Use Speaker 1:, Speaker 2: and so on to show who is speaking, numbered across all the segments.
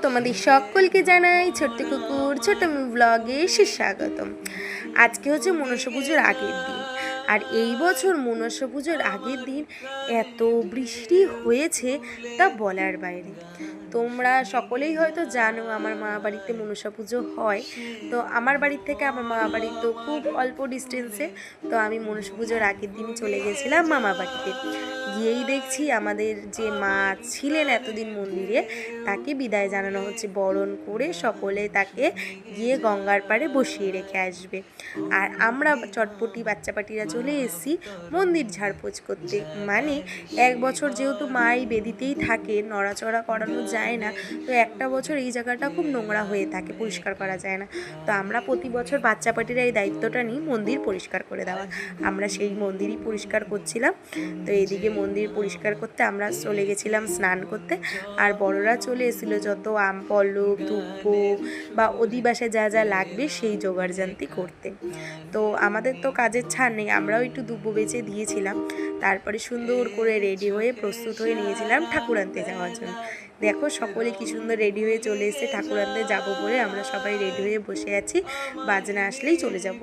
Speaker 1: তোমাদের সকলকে জানাই ছোট্ট কুকুর ছোট ব্লগে সুস্বাগতম। আজকে হচ্ছে মনসা পুজোর আগের দিন, আর এই বছর মনসা পুজোর আগের দিন এত বৃষ্টি হয়েছে তা বলার বাইরে। তোমরা সকলেই হয়তো জানো আমার মা বাড়িতে মনসা পুজো হয়। তো আমার বাড়ির থেকে আমার মা বাড়ি তো খুব অল্প ডিস্টেন্সে। তো আমি মনসা পুজোর আগের দিনই চলে গেছিলাম মামা বাড়িতে। গিয়েই দেখছি আমাদের যে মা ছিলেন এতদিন মন্দিরে, তাকে বিদায় জানানো হচ্ছে, বরণ করে সকলে তাকে গিয়ে গঙ্গার পাড়ে বসিয়ে রেখে আসবে। আর আমরা চটপটি বাচ্চা পাটিরা চলে এসেছি মন্দির ঝাড়পোছ করতে। মানে এক বছর যেহেতু মাই বেদিতেই থাকে, নড়াচড়া করানো যায় না, তো একটা বছর এই জায়গাটা খুব নোংরা হয়ে থাকে, পরিষ্কার করা যায় না। তো আমরা প্রতি বছর বাচ্চা পাটিরা এই দায়িত্বটা নিই মন্দির পরিষ্কার করে দেওয়া। আমরা সেই মন্দিরই পরিষ্কার করছিলাম। তো এইদিকে মন্দির পরিষ্কার করতে আমরা চলে গেছিলাম স্নান করতে, আর বড়রা চলে এসেছিলো যত আম পল্লব ধূপ বা অধিবাসে যা যা লাগবে সেই জোগাড়জান্তি করতে। তো আমাদের তো কাজের ছাড় নেই, আমরাও একটু দুব্বো বেচে দিয়েছিলাম। তারপরে সুন্দর করে রেডি হয়ে প্রস্তুত হয়ে নিয়েছিলাম ঠাকুর আনতে যাওয়ার জন্য। দেখো সকলে কি সুন্দর রেডি হয়ে চলে এসে ঠাকুর আনতে যাবো বলে আমরা সবাই রেডি হয়ে বসে আছি, বাজনা আসলেই চলে যাব।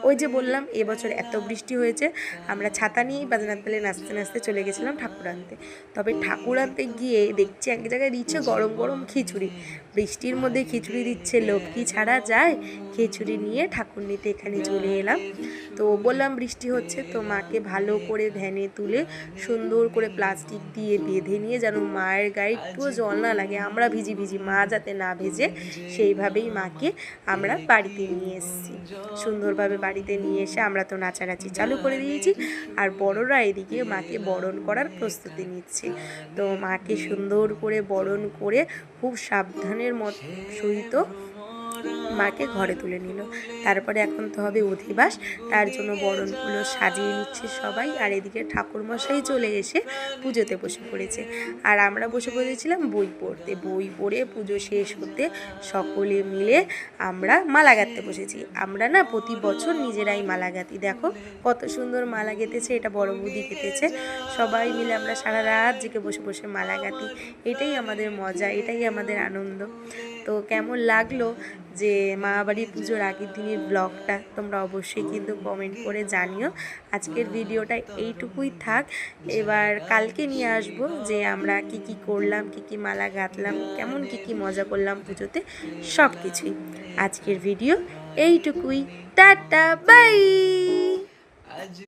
Speaker 1: ওই যে বললাম এবছর এত বৃষ্টি হয়েছে, আমরা ছাতা নিয়েই বাজনার তালে নাচতে নাচতে চলে গেছিলাম ঠাকুর আনতে। তবে ঠাকুর আনতে গিয়ে দেখছি এক জায়গায় দিচ্ছে গরম গরম খিচুড়ি। বৃষ্টির মধ্যে খিচুড়ি দিচ্ছে, লোভ কি ছাড়া যায়? খিচুড়ি নিয়ে ঠাকুর নিতে এখানে চলে এলাম। তো বললাম বৃষ্টি হচ্ছে, তো মাকে ভালো করে ভ্যানে তুলে সুন্দর করে প্লাস্টিক দিয়ে বেঁধে নিয়ে যেন মায়ের গায়ে একটুও জল না লাগে, আমরা ভিজি ভিজি মা যাতে না ভেজে, সেইভাবেই মাকে আমরা বাড়িতে নিয়ে এসেছি। সুন্দরভাবে বাড়িতে নিয়ে এসে আমরা তো নাচানাচি চালু করে দিয়েছি, আর বড়রা এদিকে মাকে বরণ করার প্রস্তুতি নিচ্ছে। তো মাকে সুন্দর করে বরণ করে খুব সাবধানের সহিত মাকে ঘরে তুলে নিল। তারপরে এখন তো হবে অধিবাস, তার জন্য বরণগুলো সাজিয়ে নিচ্ছে সবাই। আর এদিকে ঠাকুরমশাই চলে এসে পুজোতে বসে পড়েছে, আর আমরা বসে পড়েছিলাম বই পড়তে। বই পড়ে পুজো শেষ হতে সকলে মিলে আমরা মালা গাঁথতে বসেছি। আমরা না প্রতি বছর নিজেরাই মালা গাঁথি। দেখো কত সুন্দর মালা গেঁথেছে, এটা বড় বৌদি গেঁথেছে। সবাই মিলে আমরা সারা রাত জেগে বসে বসে মালা গাঁথি। এটাই আমাদের মজা, এটাই আমাদের আনন্দ। তো কেমন লাগলো যে মা বাড়ির পুজোর আগের দিনের ব্লগটা, তোমরা অবশ্যই কিন্তু কমেন্ট করে জানিও। আজকের ভিডিওটা এইটুকুই থাক, এবার কালকে নিয়ে আসবো যে আমরা কি কি করলাম, কি কি মালা গাঁথলাম, কেমন কি কি মজা করলাম পুজোতে, সব কিছুই। আজকের ভিডিও এইটুকুই, টাটা বাই।